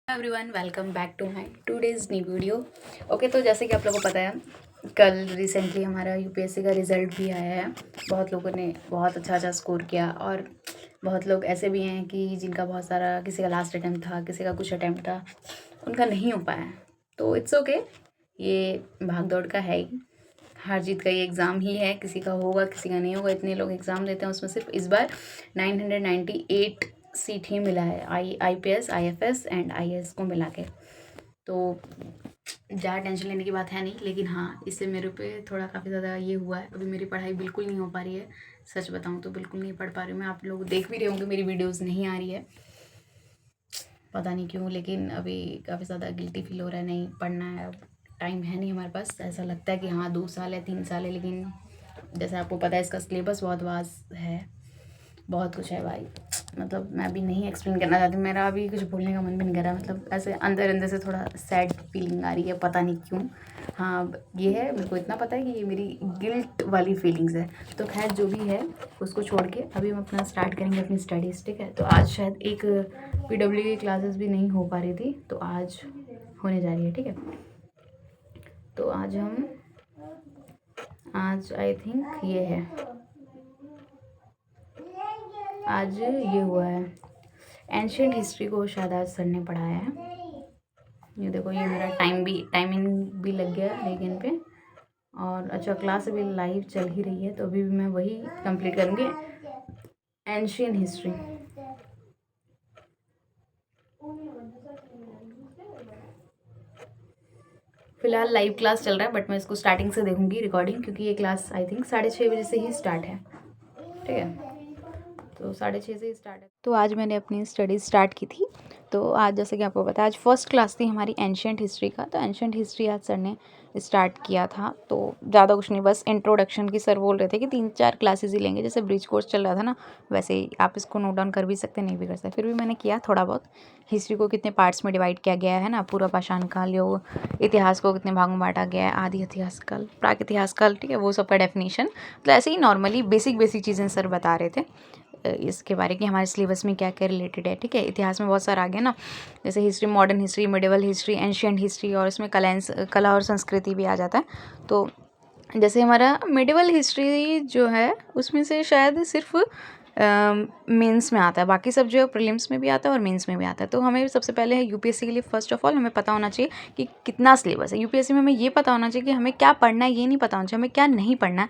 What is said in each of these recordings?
Everyone welcome back to my today's new video. Okay, तो जैसे कि आप लोगों को पता है, कल रिसेंटली हमारा यूपीएससी का रिज़ल्ट भी आया है। बहुत लोगों ने बहुत अच्छा स्कोर किया और बहुत लोग ऐसे भी हैं कि जिनका बहुत सारा, किसी का लास्ट अटैम्प्ट था, किसी का कुछ अटैम्प्ट था, उनका नहीं हो पाया। तो इट्स ओके, ये भाग दौड़ का है ही, हार जीत का ये एग्ज़ाम ही है। किसी का होगा, किसी का नहीं होगा। इतने लोग एग्ज़ाम देते हैं, उसमें सिर्फ इस बार 998 सीट ही मिला है, आईपीएस, आईएफएस एंड आईएएस को मिला के। तो ज़्यादा टेंशन लेने की बात है नहीं, लेकिन हाँ, इससे मेरे पे थोड़ा काफ़ी ज़्यादा ये हुआ है। अभी मेरी पढ़ाई बिल्कुल नहीं हो पा रही है, सच बताऊँ तो बिल्कुल नहीं पढ़ पा रही हूँ मैं। आप लोग देख भी रहे होंगे मेरी वीडियोज़ नहीं आ रही है, पता नहीं क्यों, लेकिन अभी काफ़ी ज़्यादा गिल्टी फील हो रहा है। नहीं पढ़ना है, अब टाइम है नहीं हमारे पास। ऐसा लगता है कि हाँ 2 साल है, 3 साल है, लेकिन जैसे आपको पता है इसका सिलेबस बहुत वास्ट है, बहुत कुछ है भाई। मतलब मैं अभी नहीं एक्सप्लेन करना चाहती, मेरा अभी कुछ बोलने का मन भी नहीं कर रहा। मतलब ऐसे अंदर अंदर से थोड़ा सैड फीलिंग आ रही है, पता नहीं क्यों। हाँ, अब ये है, मेरे को इतना पता है कि ये मेरी गिल्ट वाली फीलिंग्स है। तो खैर जो भी है उसको छोड़ के अभी हम अपना स्टार्ट करेंगे अपनी स्टडीज़, ठीक है। तो आज शायद एक पीडब्ल्यू की क्लासेस भी नहीं हो पा रही थी, तो आज होने जा रही है, ठीक है। तो आज आई थिंक ये है, आज ये हुआ है, एंशियंट हिस्ट्री को शायद आज सर ने पढ़ाया है। ये देखो, ये मेरा टाइमिंग भी लग गया लेकिन पे। और अच्छा, क्लास अभी लाइव चल ही रही है, तो अभी भी मैं वही कंप्लीट करूँगी, एंशियंट हिस्ट्री। फिलहाल लाइव क्लास चल रहा है, बट मैं इसको स्टार्टिंग से देखूंगी रिकॉर्डिंग, क्योंकि ये क्लास आई थिंक 6:30 बजे से ही स्टार्ट है, ठीक है। तो 6:30 से ही स्टार्ट है। तो आज मैंने अपनी स्टडीज़ स्टार्ट की थी। तो आज जैसे कि आपको पता है, आज फर्स्ट क्लास थी हमारी एंशियंट हिस्ट्री का। तो एंशियंट हिस्ट्री आज सर ने स्टार्ट किया था। तो ज़्यादा कुछ नहीं, बस इंट्रोडक्शन की सर बोल रहे थे कि 3-4 क्लासेस ही लेंगे, जैसे ब्रिज कोर्स चल रहा था ना, वैसे ही। आप इसको नोट डाउन कर भी सकते, नहीं भी कर सकते, फिर भी मैंने किया थोड़ा बहुत। हिस्ट्री को कितने पार्ट्स में डिवाइड किया गया है ना, पूरा पाषाण काल, योग, इतिहास को कितने भागों में बांटा गया है, आदि इतिहास काल, प्राक इतिहास काल, ठीक है, वो सब का डेफिनेशन। मतलब ऐसे ही नॉर्मली बेसिक चीज़ें सर बता रहे थे इसके बारे कि हमारे सिलेबस में क्या क्या रिलेटेड है, ठीक है। इतिहास में बहुत सारा आ गया ना, जैसे history, modern history, medieval history, ancient history, और इसमें कला और संस्कृति भी आ जाता है। तो जैसे हमारा मिडिवल हिस्ट्री जो है, उसमें से शायद सिर्फ मेंस में आता है, बाकी सब जो है प्रीलिम्स में भी आता है और मेंस में भी आता है। तो हमें सबसे पहले है यूपीएससी के लिए, फर्स्ट ऑफ ऑल हमें पता होना चाहिए कि कितना सिलेबस है। यूपीएससी में हमें ये पता होना चाहिए कि हमें क्या पढ़ना है, ये नहीं पता होना चाहिए हमें क्या नहीं पढ़ना है।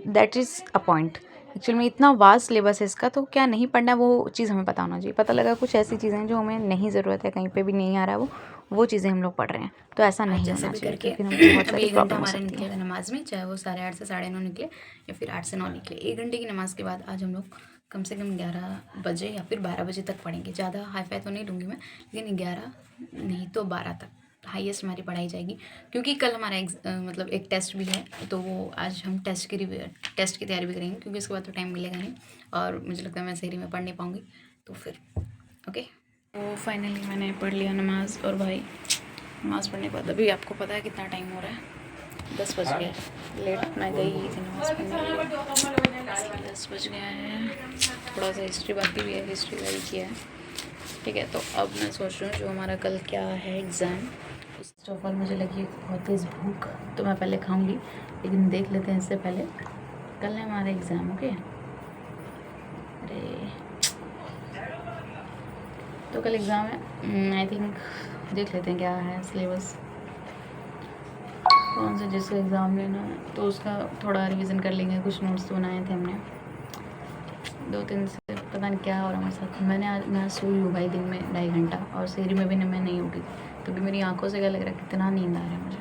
That is a point. Actually में इतना वास्ट सिलेबस है इसका, तो क्या नहीं पढ़ना है वो चीज़ हमें पता होना चाहिए। पता लगा कुछ ऐसी चीज़ें हैं जो हमें नहीं ज़रूरत है, कहीं पे भी नहीं आ रहा है वो चीज़ें हम लोग पढ़ रहे हैं, तो ऐसा नहीं होना चाहिए, क्योंकि हमें बहुत सारी प्रॉब्लम हो सकती है। नमाज में, चाहे वो 8:30 से 9:30 निकले या फिर 8 से 9 निकले, 1 घंटे की नमाज के बाद आज हम लोग कम से कम 11 बजे या फिर 12 बजे तक पढ़ेंगे। ज़्यादा हाई फाई तो नहीं लूँगी मैं, लेकिन 11 नहीं तो 12 तक हाईएस्ट हमारी पढ़ाई जाएगी। क्योंकि कल हमारा मतलब एक टेस्ट भी है, तो वो आज हम टेस्ट की तैयारी भी करेंगे, क्योंकि उसके बाद तो टाइम मिलेगा नहीं और मुझे लगता है मैं शहरी में पढ़ नहीं पाऊँगी। तो फिर ओके, तो फाइनली मैंने पढ़ लिया नमाज़। और भाई नमाज़ पढ़ने के बाद अभी आपको पता है कितना टाइम हो रहा है, 10 बज गया। लेट मैं गई थी नमाज़ पढ़ने के लिए, 10 बज गया है। थोड़ा सा हिस्ट्री बाकी भी है, हिस्ट्री का भी किया है, ठीक है। तो अब मैं सोच रही हूँ जो हमारा कल क्या है एग्ज़ाम, फर्स्ट ऑफ ऑल मुझे लगी बहुत तेज़ भूख, तो मैं पहले खाऊंगी, लेकिन देख लेते हैं इससे पहले कल है हमारा एग्ज़ाम, ओके। अरे तो कल एग्ज़ाम है, आई थिंक देख लेते हैं क्या है सिलेबस, कौन से जिसका एग्ज़ाम लेना है, तो उसका थोड़ा रिवीजन कर लेंगे। कुछ नोट्स बनाए थे हमने 2-3 से, पता नहीं क्या हो रहा है मेरे साथ। मैं सोई हूँ भाई दिन में 2.5 घंटा, और शहरी में भी मैं नहीं उठी, क्योंकि मेरी आंखों से क्या लग रहा है, कितना नींद आ रहा है मुझे,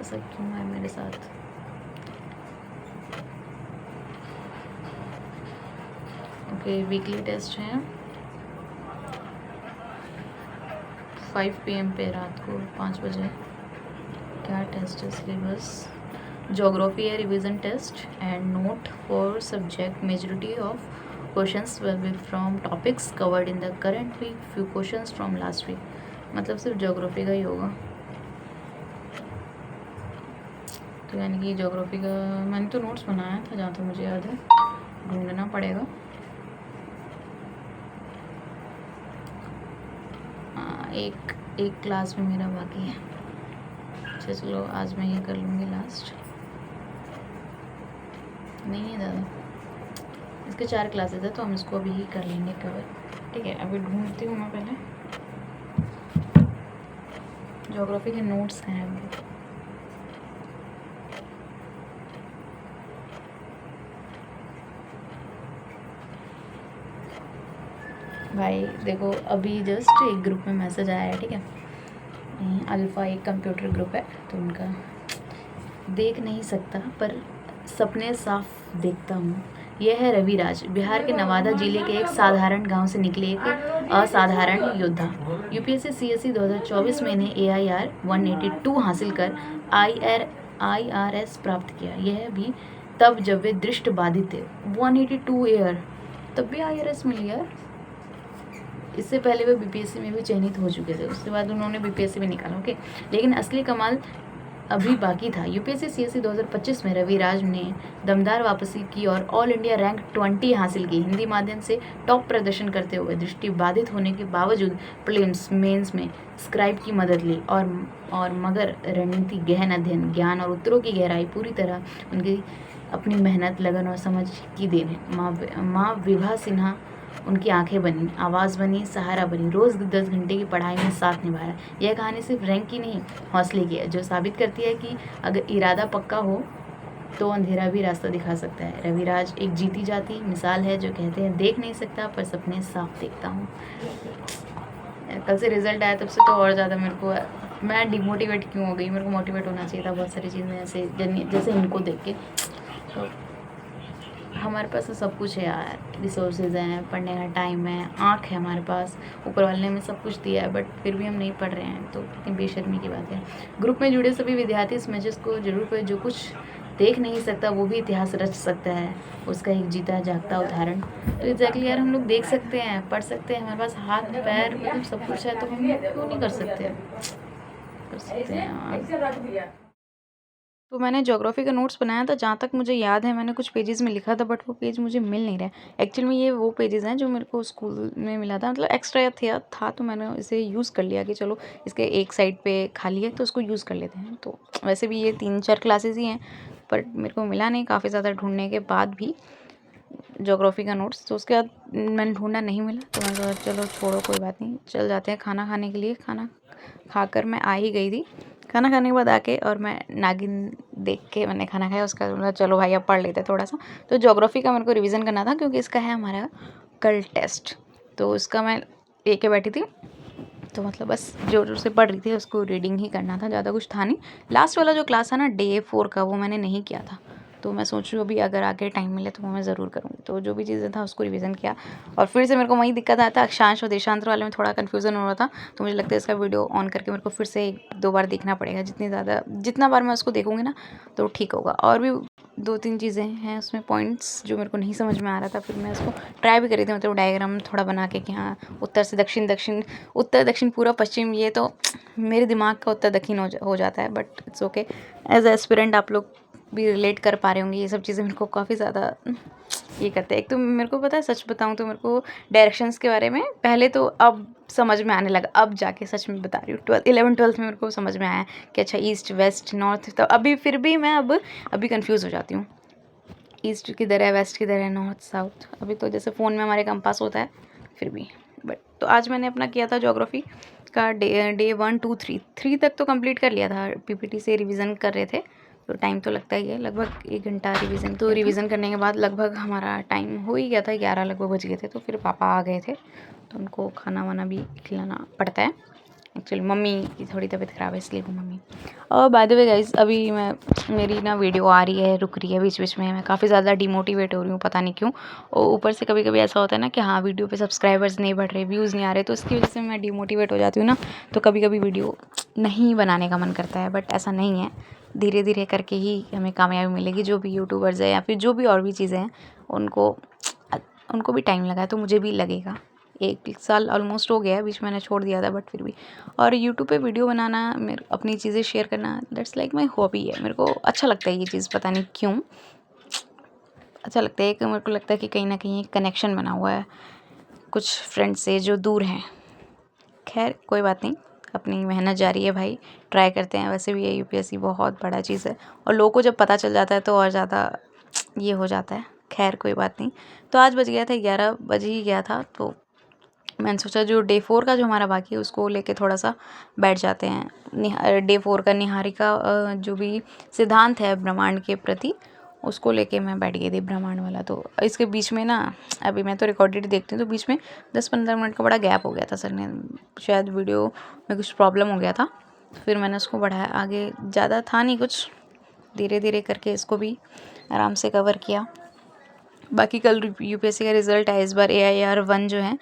ऐसा क्यों है मेरे साथ। ओके, वीकली टेस्ट है 5 PM पे, रात को 5 बजे। क्या टेस्ट है, सिलेबस ज्योग्राफी है, revision test and note for subject. Majority of questions will be from topics covered in the current week, few questions from last week. मतलब सिर्फ ज्योग्राफी का ही होगा, तो यानी कि ज्योग्राफी का मैंने तो नोट्स बनाया था जहाँ तक मुझे याद है, ढूंढना पड़ेगा। एक क्लास में मेरा बाकी है। अच्छा चलो आज मैं ये कर लूँगी लास्ट, नहीं है ज़्यादा, इसके 4 क्लासेस है तो हम इसको अभी ही कर लेंगे कवर। ठीक है, अभी ढूंढती हूँ मैं पहले ज्योग्राफी के नोट्स कहाँ हैं मेरे। भाई देखो अभी जस्ट एक ग्रुप में मैसेज आया है, ठीक है, अल्फ़ा एक कंप्यूटर ग्रुप है तो उनका देख नहीं सकता पर सपने साफ देखता हूँ। यह है रविराज, बिहार के नवादा जिले के एक साधारण गांव से निकले एक असाधारण योद्धा। यूपीएससी सीएससी 2024 में इन्हें AIR 182 हासिल कर IRS प्राप्त किया। यह भी तब जब वे दृष्टि बाधित थे। 182 AR तब भी IRS मिली यार। इससे पहले वे बीपीएससी में भी चयनित हो चुके थे, उसके बाद उन्होंने बीपीएससी में निकाला। ओके, लेकिन असली कमाल अभी बाकी था। यूपीएससी सीएससी 2025 में रविराज ने दमदार वापसी की और ऑल इंडिया रैंक 20 हासिल की। हिंदी माध्यम से टॉप प्रदर्शन करते हुए दृष्टि बाधित होने के बावजूद प्रीलिम्स मेंस में स्क्राइब की मदद ली और मगर रणनीति, गहन अध्ययन, ज्ञान और उत्तरों की गहराई पूरी तरह उनकी अपनी मेहनत, लगन और समझ की देन है। माँ विभा सिन्हा उनकी आंखें बनी, आवाज़ बनी, सहारा बनी, रोज़ 10 घंटे की पढ़ाई में साथ निभाया। यह कहानी सिर्फ रैंक की नहीं, हौसले की है, जो साबित करती है कि अगर इरादा पक्का हो तो अंधेरा भी रास्ता दिखा सकता है। रविराज एक जीती जाती मिसाल है जो कहते हैं देख नहीं सकता पर सपने साफ देखता हूँ। कल से रिजल्ट आया तब से तो और ज़्यादा मेरे को, मैं डिमोटिवेट क्यों हो गई, मेरे को मोटिवेट होना चाहिए था बहुत सारी चीज़ें ऐसे जैसे इनको देख के। तो हमारे पास तो सब कुछ है यार, रिसोर्सेज हैं, पढ़ने का टाइम है, आँख है हमारे पास, ऊपर वाले ने हमें सब कुछ दिया है, बट फिर भी हम नहीं पढ़ रहे हैं, तो कितनी बेशर्मी की बात है। ग्रुप में जुड़े सभी विद्यार्थी इस मैसेज को जरूर पढ़ें। जो कुछ देख नहीं सकता वो भी इतिहास रच सकता है, उसका एक जीता जागता उदाहरण। तो एग्जैक्टली यार, हम लोग देख सकते हैं, पढ़ सकते हैं, हमारे पास हाथ पैर मतलब सब कुछ है, तो हम क्यों नहीं कर सकते? कर सकते हैं यार। तो मैंने ज्योग्राफी का नोट्स बनाया था, जहाँ तक मुझे याद है मैंने कुछ पेजेस में लिखा था, बट वो पेज मुझे मिल नहीं रहा है। एक्चुअल में ये वो पेजेस हैं जो मेरे को स्कूल में मिला था, मतलब एक्स्ट्रा था तो मैंने इसे यूज़ कर लिया कि चलो इसके एक साइड पे खाली है तो उसको यूज़ कर लेते हैं। तो वैसे भी ये 3-4 क्लासेस ही हैं, पर मेरे को मिला नहीं काफ़ी ज़्यादा ढूंढने के बाद भी ज्योग्राफी का नोट्स। तो उसके बाद मैंने ढूंढा, नहीं मिला, तो मैंने कहा चलो छोड़ो कोई बात नहीं, चल जाते हैं खाना खाने के लिए। खाना खाकर मैं आ ही गई थी। खाना खाने के बाद आके और मैं नागिन देख के मैंने खाना खाया। उसका बाद चलो भाई अब पढ़ लेते हैं थोड़ा सा। तो ज्योग्राफी का मेरे को रिवीजन करना था क्योंकि इसका है हमारा कल टेस्ट, तो उसका मैं लेके बैठी थी। तो मतलब बस जो से पढ़ रही थी उसको रीडिंग ही करना था, ज़्यादा कुछ था नहीं। लास्ट वाला जो क्लास था ना डे 4 का, वो मैंने नहीं किया था, तो मैं सोच रही हूँ अभी अगर आगे टाइम मिले तो वो मैं ज़रूर करूँगी। तो जो भी चीज़ें था उसको रिवीजन किया और फिर से मेरे को वही दिक्कत आया था, अक्षांश और देशांतर वाले में थोड़ा कन्फ्यूज़न हो रहा था। तो मुझे लगता है इसका वीडियो ऑन करके मेरे को फिर से 1-2 बार देखना पड़ेगा। जितना बार मैं उसको देखूँगी ना तो ठीक होगा। और भी 2-3 चीज़ें हैं उसमें पॉइंट्स जो मेरे को नहीं समझ में आ रहा था, फिर मैं उसको ट्राई भी करी थी, मतलब डायग्राम थोड़ा बना के कि हाँ उत्तर से दक्षिण, दक्षिण उत्तर, दक्षिण, पूर्व, पश्चिम, ये तो मेरे दिमाग का उत्तर दक्षिण हो जाता है, but it's okay. As aspirant आप लोग भी रिलेट कर पा रहे होंगे। ये सब चीज़ें मेरे को काफ़ी ज़्यादा ये करते हैं। एक तो मेरे को पता है, सच बताऊँ तो मेरे को डायरेक्शंस के बारे में पहले तो अब समझ में आने लगा, अब जाके सच में बता रही हूँ। 11th-12th में मेरे को समझ में आया कि अच्छा ईस्ट वेस्ट नॉर्थ, तो अभी फिर भी मैं अभी कन्फ्यूज़ हो जाती हूँ, ईस्ट किधर है, वेस्ट किधर है, नॉर्थ साउथ। अभी तो जैसे फ़ोन में हमारे कंपास होता है फिर भी, बट तो आज मैंने अपना किया था ज्योग्राफी का डे 1, 2, 3 तक तो कंप्लीट कर लिया था। पीपीटी से रिवीजन कर रहे थे तो टाइम तो लगता ही है, लगभग 1 घंटा रिवीजन। तो रिवीजन करने के बाद लगभग हमारा टाइम हो ही गया था, 11 लगभग बज गए थे। तो फिर पापा आ गए थे तो उनको खाना वाना भी खिलाना पड़ता है। एक्चुअली मम्मी की थोड़ी तबीयत ख़राब है इसलिए वो मम्मी। और बाय द वे गाइस, अभी मेरी ना वीडियो आ रही है, रुक रही है बीच बीच में, मैं काफ़ी ज़्यादा डिमोटिवेट हो रही हूँ, पता नहीं क्यों। और ऊपर से कभी कभी ऐसा होता है ना कि हाँ वीडियो पे सब्सक्राइबर्स नहीं बढ़ रहे, व्यूज़ नहीं आ रहे, तो इसकी वजह से मैं डिमोटिवेट हो जाती हूँ ना। तो कभी कभी वीडियो नहीं बनाने का मन करता है, बट ऐसा नहीं है, धीरे धीरे करके ही हमें कामयाबी मिलेगी। जो भी यूट्यूबर्स है या फिर जो भी और भी चीज़ें हैं उनको भी टाइम लगा है, तो मुझे भी लगेगा। 1 साल ऑलमोस्ट हो गया है, बीच में मैंने छोड़ दिया था, बट फिर भी। और यूट्यूब पे वीडियो बनाना, मेरे अपनी चीज़ें शेयर करना, दैट्स लाइक माई हॉबी है। मेरे को अच्छा लगता है ये चीज़, पता नहीं क्यों अच्छा लगता है। कि मेरे को लगता है कि कहीं ना कहीं एक कनेक्शन बना हुआ है कुछ फ्रेंड्स से जो दूर हैं। खैर कोई बात नहीं, अपनी मेहनत जारी है भाई, ट्राई करते हैं। वैसे भी ये यूपीएससी बहुत बड़ा चीज़ है और लोगों को जब पता चल जाता है तो और ज़्यादा ये हो जाता है। खैर कोई बात नहीं। तो आज बज गया था 11 बज ही गया था, तो मैंने सोचा जो डे 4 का जो हमारा बाकी है उसको लेके थोड़ा सा बैठ जाते हैं। डे 4 का निहारिका जो भी सिद्धांत है ब्रह्मांड के प्रति, उसको लेके मैं बैठ गई थी, ब्रह्मांड वाला। तो इसके बीच में ना, अभी मैं तो रिकॉर्डेड देखती हूँ, तो बीच में 10-15 मिनट का बड़ा गैप हो गया था। सर ने शायद वीडियो में कुछ प्रॉब्लम हो गया था, फिर मैंने उसको बढ़ाया आगे। ज़्यादा था नहीं कुछ, धीरे धीरे करके इसको भी आराम से कवर किया। बाकी कल यूपीएससी का रिज़ल्ट है। इस बार AIR-1 जो है,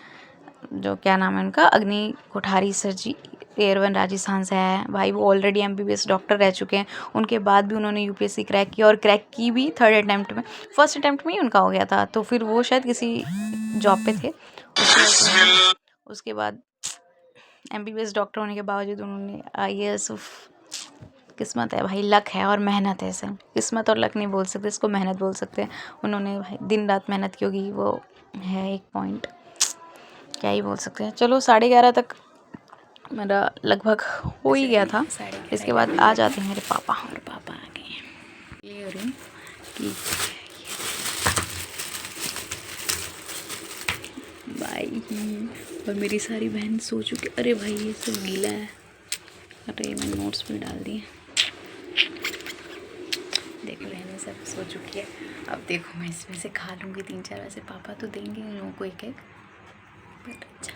जो क्या नाम है उनका, अग्नि कोठारी सर जी, AIR-1 राजस्थान से आया है भाई। वो ऑलरेडी MBBS डॉक्टर रह चुके हैं, उनके बाद भी उन्होंने यूपीएससी क्रैक किया, और क्रैक की भी 3rd अटैम्प्ट में। फर्स्ट अटैम्प्ट में ही उनका हो गया था, तो फिर वो शायद किसी जॉब पे थे। उसके बाद MBBS डॉक्टर होने के बावजूद उन्होंने IAS, किस्मत है भाई, लक है और मेहनत है। इसे किस्मत और लक नहीं बोल सकते, इसको मेहनत बोल सकते हैं। उन्होंने भाई दिन रात मेहनत की होगी, वो है एक पॉइंट, क्या ही बोल सकते हैं। चलो 11:30 तक मेरा लगभग हो ही गया था। इसके बाद आ जाते हैं मेरे पापा, और पापा आ गए हैं। ये हो रही कि भाई, और मेरी सारी बहन सो चुकी। अरे भाई ये सब गीला है, अरे मैंने नोट्स भी डाल दिए। देखो बहनें सब सो चुकी है। अब देखो मैं इसमें से खा लूँगी 3-4, वैसे पापा तो देंगे इन लोगों को एक एक, बट अच्छा